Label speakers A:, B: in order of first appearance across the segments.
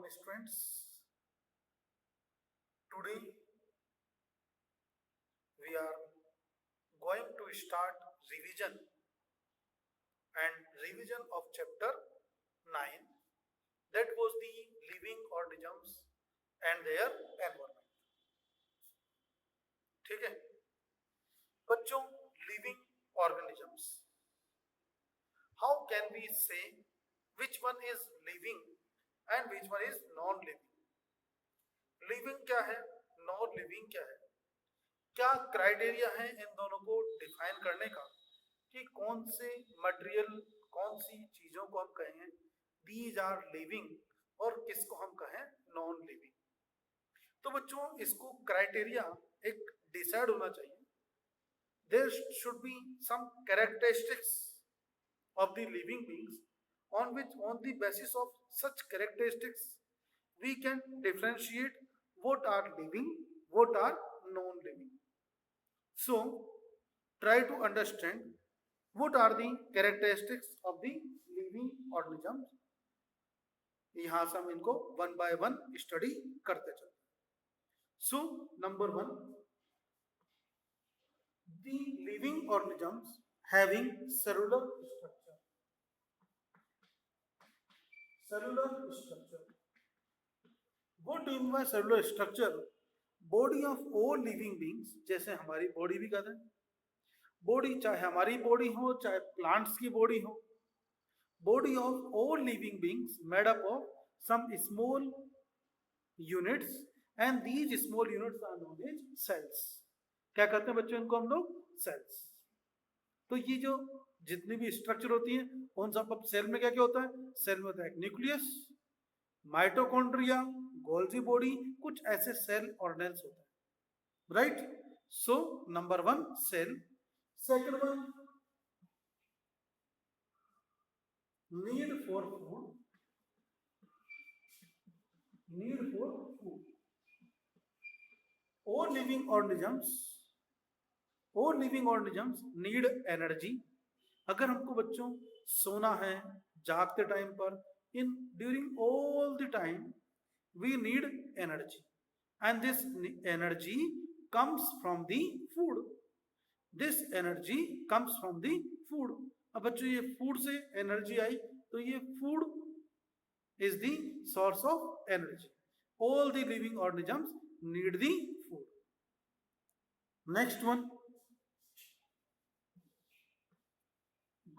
A: afternoon, students. Today we are going to start revision of chapter 9, that was the living organisms and their environment. ठीक है बच्चों, living organisms, how can we say which one is living and which one is non living? Living क्या है, non living क्या है, क्या criteria है इन दोनों को डिफाइन करने का कि कौन से मटेरियल, कौन सी चीजों को हम कहें दीज आर लिविंग और किसको हम कहें नॉन लिविंग। तो बच्चों, इसको क्राइटेरिया एक डिसाइड होना चाहिए। There should be some characteristics of the living beings on the basis of such characteristics we can differentiate what are living, what are non-living. So try to understand what are the characteristics of the living organisms. यहां से हम इनको one by one study करते चलते। सो number 1, the living organisms having cellular structure. Cellular structure. What do you mean by cellular structure? Body of all living beings, जैसे हमारी body भी कहते हैं, बॉडी चाहे हमारी बॉडी हो चाहे प्लांट्स की बॉडी हो, body of all living beings made up of some small units and these small units are known as cells. क्या कहते हैं बच्चों इनको हम लोग? सेल्स। तो ये जो जितनी भी स्ट्रक्चर होती है उन सब सेल में क्या क्या होता है? सेल में होता है न्यूक्लियस, माइटोकॉन्ड्रिया, गोल्जी बॉडी, कुछ ऐसे सेल ऑर्गेनेल्स होते हैं, right? So number 1 cell. Second one need for food, need for food. all living organisms need energy. अगर हमको बच्चों सोना है जागते टाइम पर, in during all the time we need energy and this energy comes from the food, this energy comes from the food. अब बच्चों ये फूड से एनर्जी आई तो ये food is the source of energy. All the living organisms need the food. Next one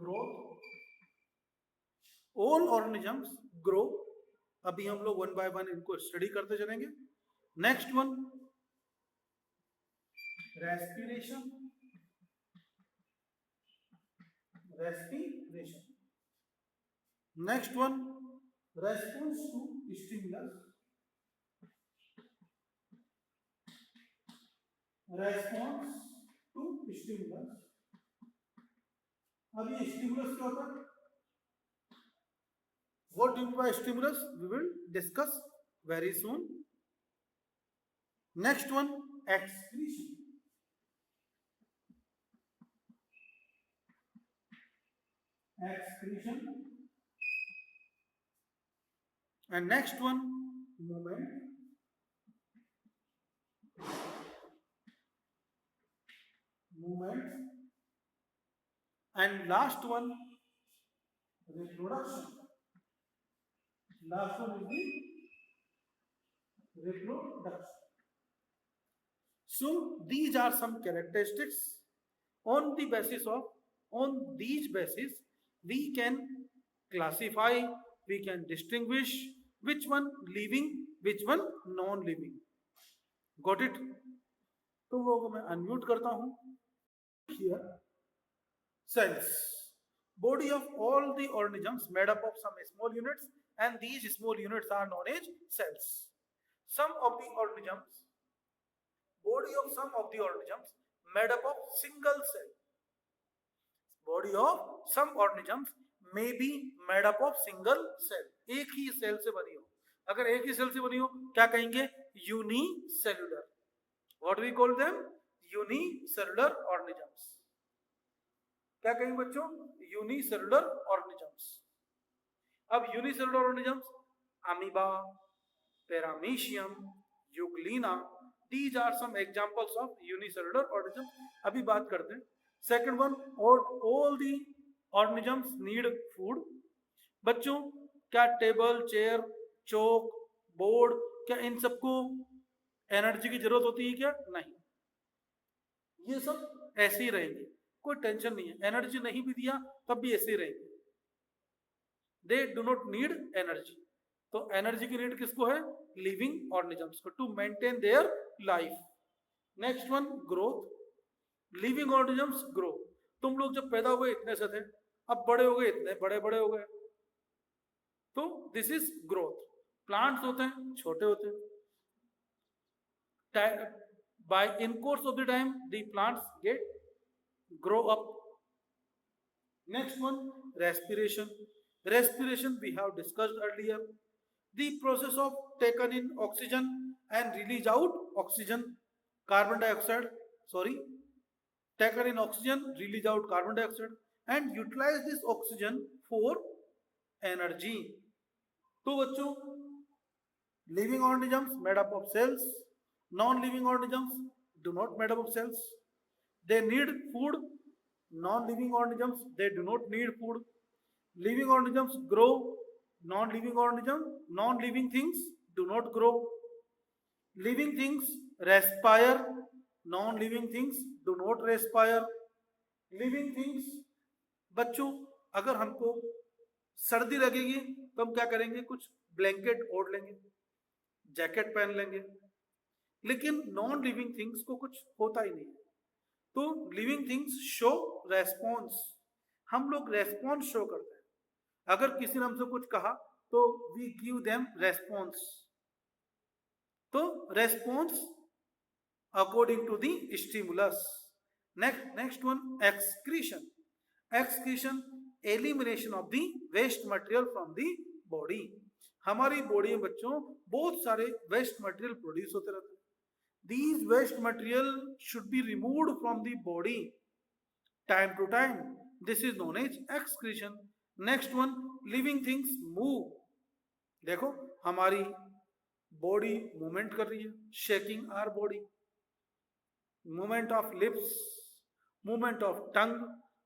A: growth. All organisms grow. अभी हम लोग वन बाय वन इनको स्टडी करते चलेंगे। Next one respiration, respiration. Next one response to stimulus, response to stimulus. अब ये stimulus क्या होता है? What do you mean by stimulus? We will discuss very soon. Next one, excretion. Excretion. And next one, movement. Movement. And last one, reproduction. Last one is the reproduction. So these are some characteristics. On these basis we can classify, we can distinguish which one living, which one non-living. Got it? तो लोगों मैं unmute करता हूं। Here cells, body of all the organisms made up of some small units and these small units are known as cells. Some of the organisms, body of some of the organisms made up of single cell. Body of some organisms may be made up of single cell. एक ही cell से बनी हो। अगर एक ही cell से बनी हो क्या कहेंगे? Unicellular. What we call them? Unicellular organisms. क्या कहेंगे बच्चों? Unicellular organisms. अब unicellular organisms amoeba, Paramecium, Euglena. These are some examples of unicellular organisms. अभी बात करते हैं. Second one, all the organisms need food. बच्चों, क्या टेबल, चेयर, चौक, बोर्ड, क्या इन सबको एनर्जी की जरूरत होती है क्या? नहीं. ये सब ऐसे ही रहेंगे, कोई टेंशन नहीं है. एनर्जी नहीं भी दिया तब भी ऐसे ही रहेंगे. They do not need energy. तो एनर्जी की नीड किसको है? लिविंग ऑर्गेनिजम्स को, to maintain their life. Next one, growth. Living organisms grow. तुम लोग जब पैदा हुए इतने से थे, अब बड़े हो गए, इतने बड़े बड़े हो गए. तो दिस इज ग्रोथ. प्लांट्स होते हैं छोटे होते हैं. By in course of the time the plants get grow up. Next one, respiration. Respiration we have discussed earlier. The process of taken in oxygen and release out oxygen, carbon dioxide, sorry, taken in oxygen, release out carbon dioxide, and utilize this oxygen for energy. तो बच्चों, living organisms made up of cells, non-living organisms do not made up of cells. They need food. Non-living organisms, they do not need food. Living organisms grow. Non-living things do not grow. Living things respire. Non-living things do not respire. Living things, बच्चों, अगर हमको सर्दी लगेगी तो हम क्या करेंगे? कुछ ब्लैंकेट ओढ़ लेंगे, जैकेट पहन लेंगे. लेकिन नॉन लिविंग थिंग्स को कुछ होता ही नहीं है. तो लिविंग थिंग्स शो रेस्पॉन्स. हम लोग रेस्पॉन्स शो करते हैं. अगर किसी ने हमसे कुछ कहा तो वी गिव देम रेस्पॉन्स. तो response according to the stimulus. Next one, excretion. Excretion, elimination of the waste material from the body. हमारी बॉडी में बच्चों बहुत सारे वेस्ट मटेरियल प्रोड्यूस होते रहते हैं. These waste material should be removed from the body time to time. This is known as excretion. Next one, living things move. देखो, हमारी बॉडी मूवमेंट कर रही है, shaking our body. Movement of lips, movement of tongue,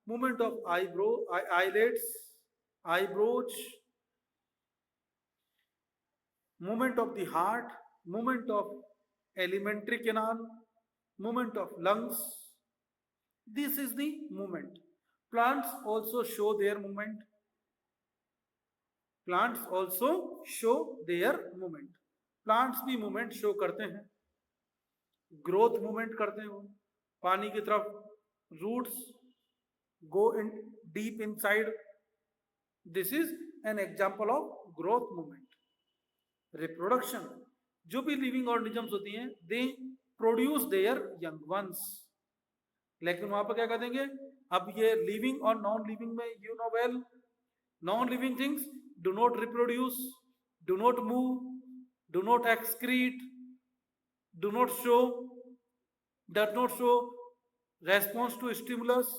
A: movement of eyelids, eyebrows, movement of the heart, movement of alimentary canal, movement of lungs. This is the movement. Plants also show their movement. Plants also show their movement. Plants भी movement show करते हैं. Growth movement करते हैं वो, पानी की तरफ. Roots go in deep inside. This is an example of growth movement. Reproduction, जो भी लिविंग ऑर्गेनिजम्स होती हैं, they produce their young ones. लेकिन वहां पर क्या कर देंगे? अब ये लिविंग और नॉन लिविंग में you know well, non living things do not reproduce, do not move, do not excrete, do not show, does not show response to stimulus,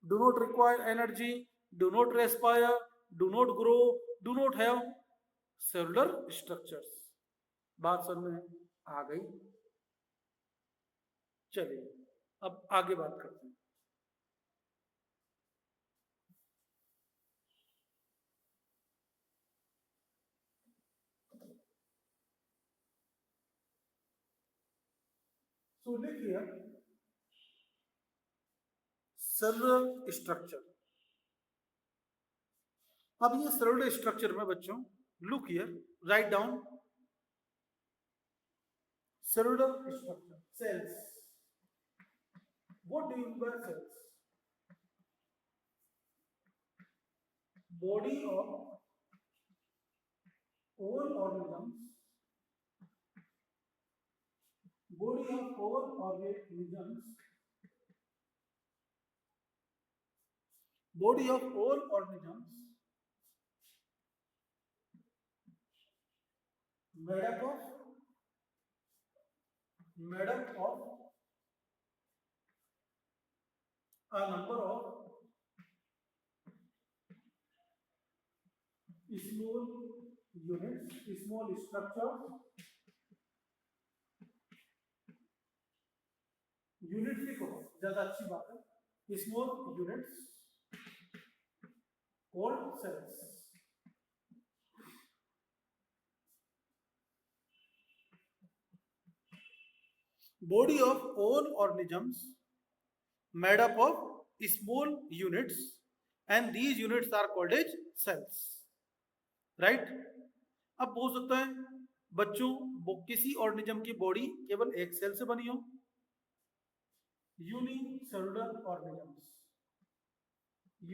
A: do not require energy, do not respire, do not grow, do not have cellular structures. बात समझ में आ गई? चलिए अब आगे बात करते हैं. So look here, cellular structure. अब ये सेलुलर स्ट्रक्चर में बच्चों, look here, write down cellular structure. Cells. What do you mean by cells? Body of all organisms. Body of all organisms. Body of all organisms made up of a number of small units, small structure, units लिखो ज्यादा अच्छी बात है, small units called cells. Body of all organisms made up of small units and these units are called as cells. Right? अब बोल सकता है बच्चों किसी ऑर्गेनिज्म की बॉडी केवल एक सेल से बनी हो, unicellular organisms,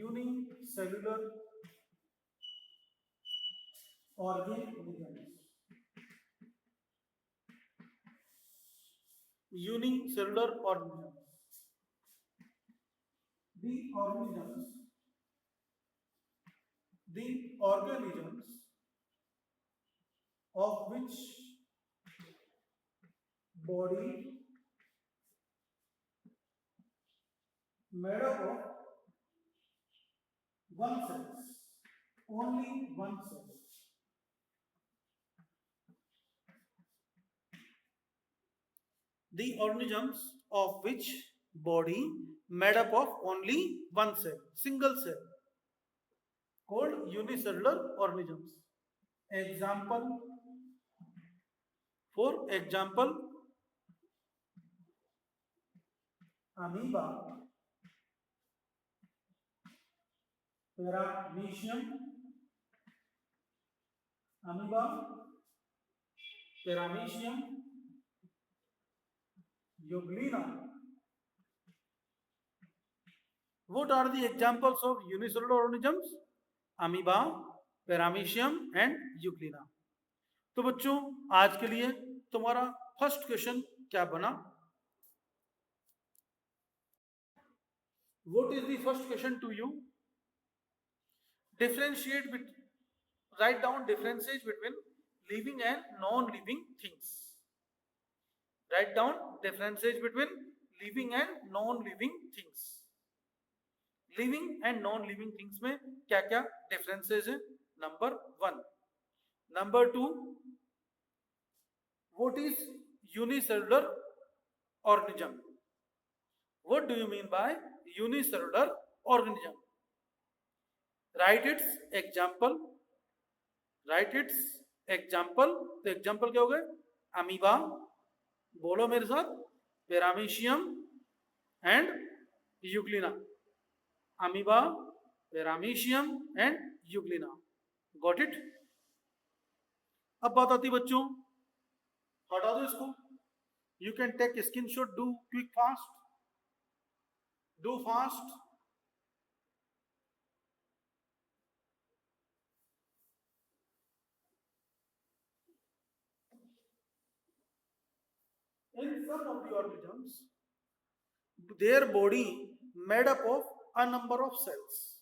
A: unicellular organisms, unicellular organisms, the organisms, the organisms of which body made up of one cells, only one cell. The organisms of which body made up of only one cell, single cell, called unicellular organisms. Example, for example, amoeba, paramecium, amoeba, paramecium, euglena. What are the examples of unicellular organisms? Amoeba, paramecium and euglena. तो बच्चों आज के लिए तुम्हारा first question क्या बना? What is the first question to you? Differentiate between, write down differences between living and non-living things. Write down differences between living and non-living things. Living and non-living things में क्या क्या differences हैं? Number 1. Number 2, what is unicellular organism? What do you mean by unicellular organism? Write its example. Write its example. तो example क्या हो गए? Amoeba, बोलो मेरे साथ, paramecium and euglena. Amoeba, paramecium and euglena. Got it? अब बात आती बच्चों, हटा दो इसको. You can take a screenshot. Do quick fast. Do fast. In some of the organisms, their body made up of a number of cells.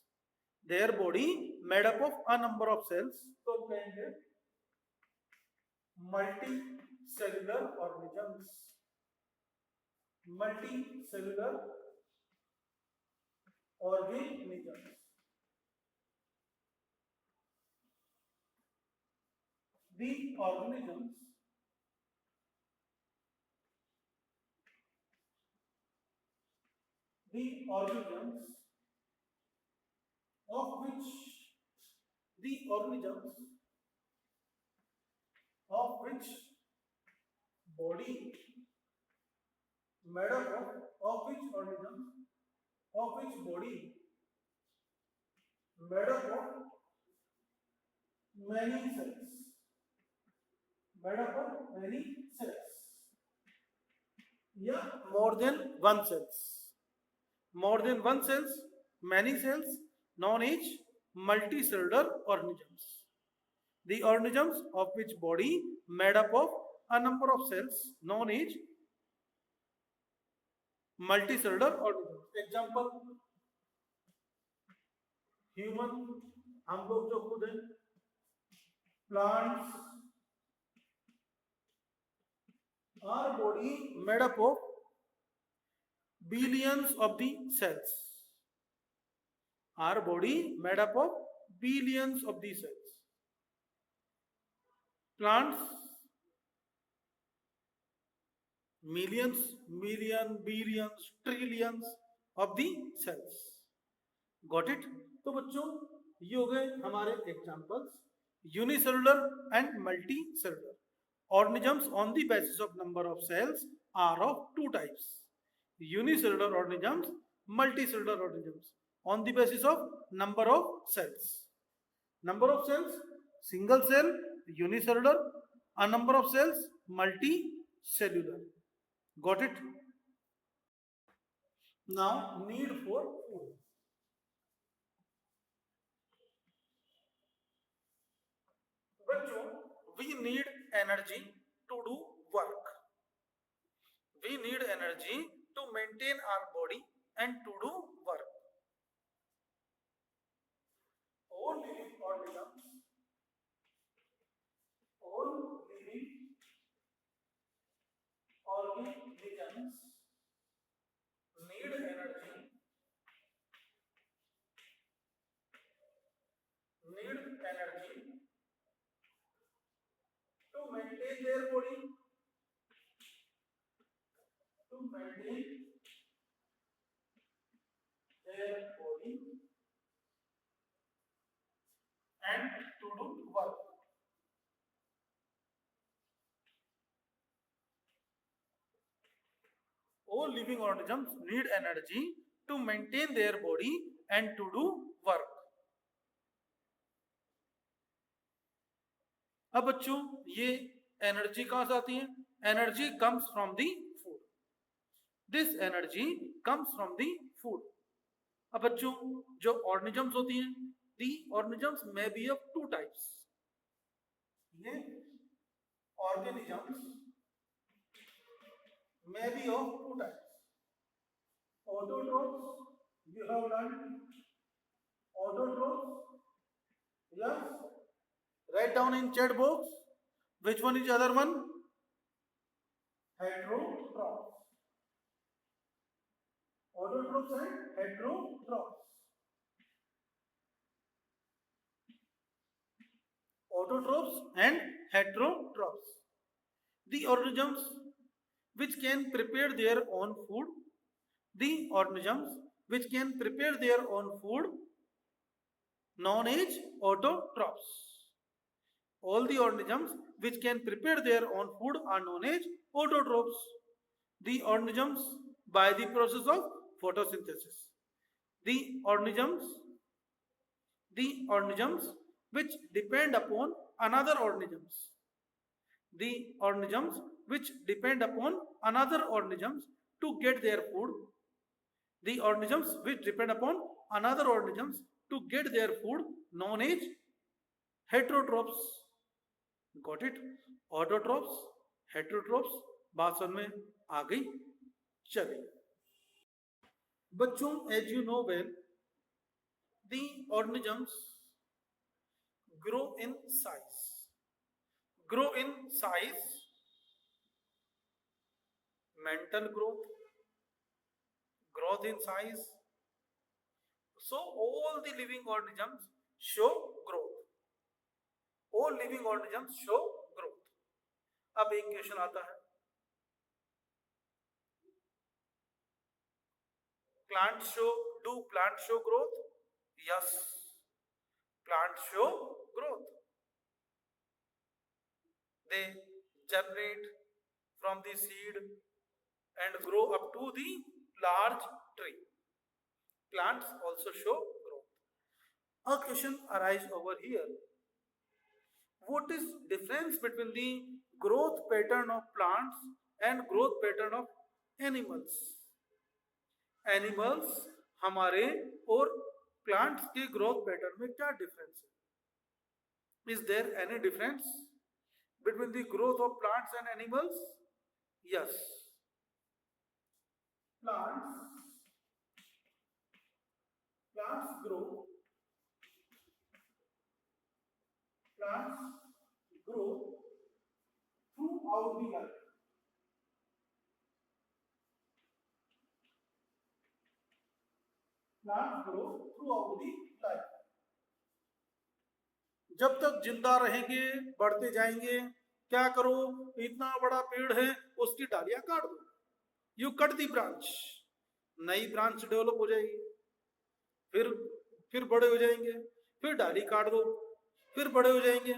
A: Their body made up of a number of cells. तो कहेंगे multicellular organisms. Multicellular organisms. The organisms of which the organisms of which body made up of which organisms of which body made up of many cells, made up of many cells, yeah, more than one cells, more than one cells, many cells, known as multicellular organisms. The organisms of which body made up of a number of cells, known as multicellular organisms. Example, human, हम लोग जो खुद हैं, plants, our body made up of billions of the cells. Our body made up of billions of the cells. Plants, millions, million, billions, trillions of the cells. Got it? तो बच्चों ये हो गए हमारे examples unicellular and multi cellular organisms on the basis of number of cells are of two types: unicellular organisms, multicellular organisms on the basis of number of cells. Number of cells, single cell, unicellular. A number of cells, multicellular. Got it? Now need for food. बच्चों, we need energy to do work. We need energy to maintain our body and to do work. All living organisms, all living organisms need energy, to maintain their body, to maintain their body and to do work. All living organisms need energy to maintain their body and to do work. अब बच्चों ये energy कहां से आती है? Energy comes from the food. This energy comes from the food. अब बच्चों जो ऑर्गेनिजम्स होती हैं, दी organisms may be of two types. ये organisms may be of two types: autotrophs. You have learned autotrophs. Yes. Write down in chat box which one is the other one. Heterotrophs. Autotrophs and heterotrophs. Autotrophs and heterotrophs. The organisms which can prepare their own food. The organisms which can prepare their own food known as autotrophs. All the organisms which can prepare their own food are known as autotrophs. The organisms by the process of photosynthesis. The organisms which depend upon another organisms. The organisms which depend upon another organisms to get their food. The organisms which depend upon another organisms to get their food known as heterotrophs. Got it? Autotrophs, heterotrophs. बात समझ में आ गई? चलिए बच्चों, as you know well, the organisms grow in size. Grow in size, mental growth in size. So all the living organisms show growth. All living organisms show growth. अब एक question आता है, do plants show growth? Yes, plants show growth. They germinate from the seed and grow up to the large tree. Plants also show growth. A question arises over here. What is difference between the growth pattern of plants and growth pattern of animals? Animals हमारे और plants के growth pattern में क्या difference है? Is there any difference between the growth of plants and animals? Yes. Plants grow throughout the life. Plants grow throughout the life. जब तक जिंदा रहेंगे बढ़ते जाएंगे। क्या करो, इतना बड़ा पेड़ है उसकी डालियां काट दो, यू कट दी ब्रांच, नई ब्रांच डेवलप हो जाएगी, फिर फिर बड़े हो जाएंगे, फिर डाली काट दो, फिर बड़े हो जाएंगे।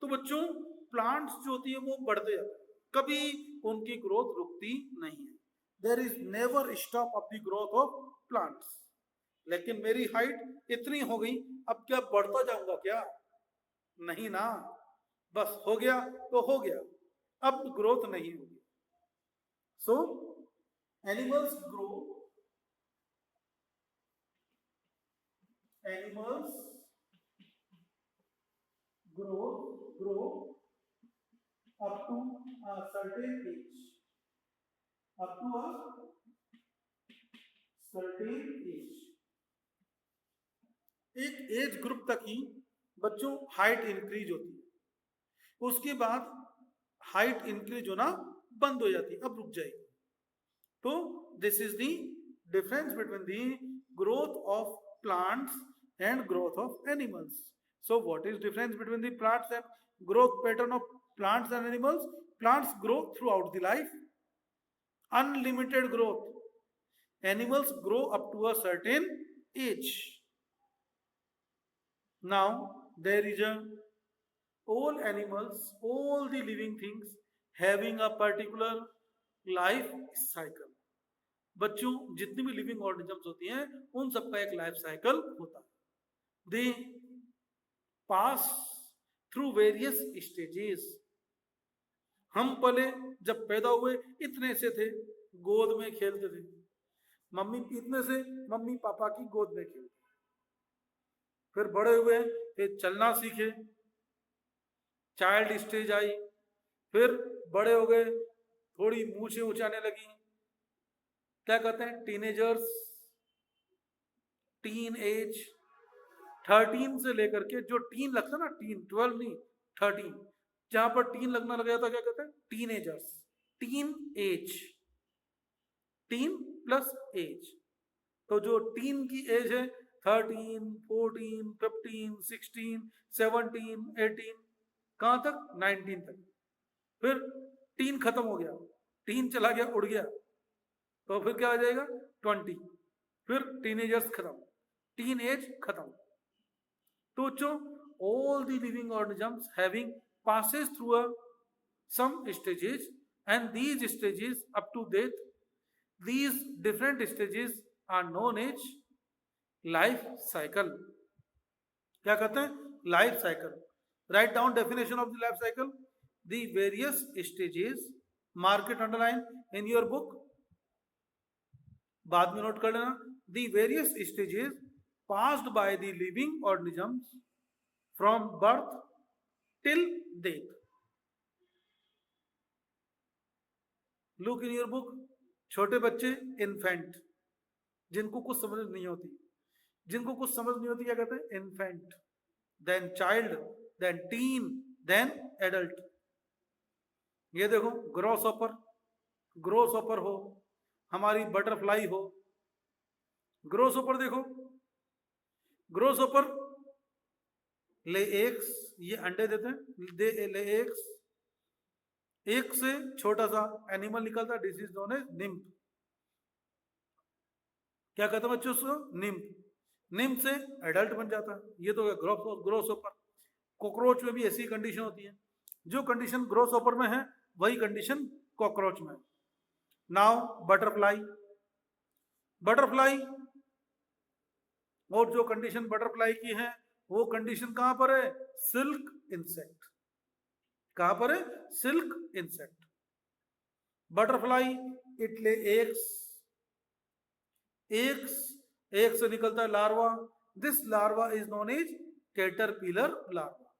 A: तो बच्चों प्लांट्स जो होती है वो बढ़ते जाते हैं, कभी उनकी ग्रोथ रुकती नहीं है। There is never stop of the growth of plants. लेकिन मेरी हाइट इतनी हो गई, अब क्या बढ़ता जाऊंगा क्या? नहीं ना, बस हो गया तो हो गया, अब ग्रोथ नहीं होगी। सो animals grow, animals grow up to a certain age, up to a certain age, एक एज ग्रुप तक ही बच्चों हाइट इंक्रीज होती है, उसके बाद हाइट इंक्रीज होना बंद हो जाती है, अब रुक जाएगी। तो this is the difference between the growth of plants and growth of animals. So what is difference between the plants and growth pattern of plants and animals? Plants grow throughout the life, unlimited growth. Animals grow up to a certain age. Now there is a all animals, all the living things having a particular life cycle. बच्चों जितनी भी living organisms होती हैं उन सबका एक life cycle होता है। दे पास थ्रू वेरियस स्टेजेस। हम पहले जब पैदा हुए इतने से थे, गोद में खेलते थे, मम्मी इतने से मम्मी पापा की गोद में खेलते, फिर बड़े हुए फिर चलना सीखे, चाइल्ड स्टेज आई, फिर बड़े हो गए, थोड़ी मूछें उचाने लगी, क्या कहते हैं टीनेजर्स, टीन एज। 13 से लेकर के जो टीन लगता ना, टीन 12 नहीं 13, जहां पर टीन लगना लग जाता क्या कहते हैं teenagers, teen age, teen plus age. तो जो टीन की एज है 13, 14, 15, 16, 17, 18, कहां तक 19 तक। फिर टीन खत्म हो गया, टीन चला गया उड़ गया, तो फिर क्या आ जाएगा 20, फिर टीनेजर्स खत्म, टीन एज खत्म। तो बच्चों all the living organisms having passes through some stages, and these stages up to death, these different stages are known as life cycle। क्या कहते हैं life cycle. Write down definition of the life cycle, the various stages, mark it underline in your book, बाद में note कर लेना, the various stages passed by the living organisms from birth till death. Look in your book, छोटे बच्चे infant, जिनको कुछ समझ नहीं होती, जिनको कुछ समझ नहीं होती क्या कहते हैं infant, then child, then teen, then adult. ये देखो ग्रॉस ऑपर, ग्रोस ऑपर हो, हमारी बटरफ्लाई हो, ग्रोस ऑपर देखो, ग्रोस ऑपर ले एग्स, ये अंडे देते हैं, दे ले एग्स, एक से छोटा सा एनिमल निकलता है, this is known as nymph. क्या कहते हैं बच्चों उसको निम्फ, निम्फ से एडल्ट बन जाता है। ये तो ग्रोस ऑपर। कॉकरोच में भी ऐसी कंडीशन होती है, जो कंडीशन ग्रोस ऑपर में है वही कंडीशन कॉकरोच में। नाउ बटरफ्लाई, बटरफ्लाई और जो कंडीशन बटरफ्लाई की है वो कंडीशन कहां पर है सिल्क इंसेक्ट, कहां पर है silk insect. Butterfly it lay eggs, eggs, egg से निकलता है larva, this larva is known as caterpillar larva,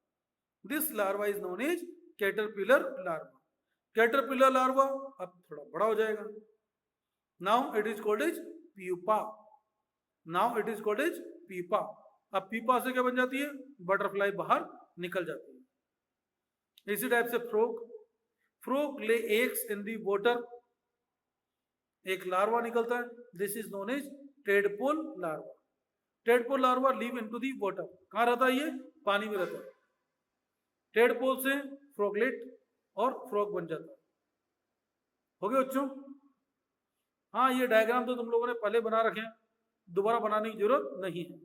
A: this larva is known as caterpillar larva. Caterpillar larva अब थोड़ा बड़ा हो जाएगा, now it is called as pupa, now it is called as pupa. अब पीपा से क्या बन जाती है बटरफ्लाई बाहर निकल जाती है। इसी टाइप से frog, frog lay eggs in the water, एक लार्वा निकलता है, this is known as tadpole larva. Tadpole larva live into the water, कहाँ रहता है ये, पानी में रहता है। टेडपोल से फ्रॉगलेट और फ्रॉग बन जाता है। हो गया बच्चों? हाँ, ये डायग्राम तो तुम लोगों ने पहले बना रखे हैं, दोबारा बनाने की जरूरत नहीं है।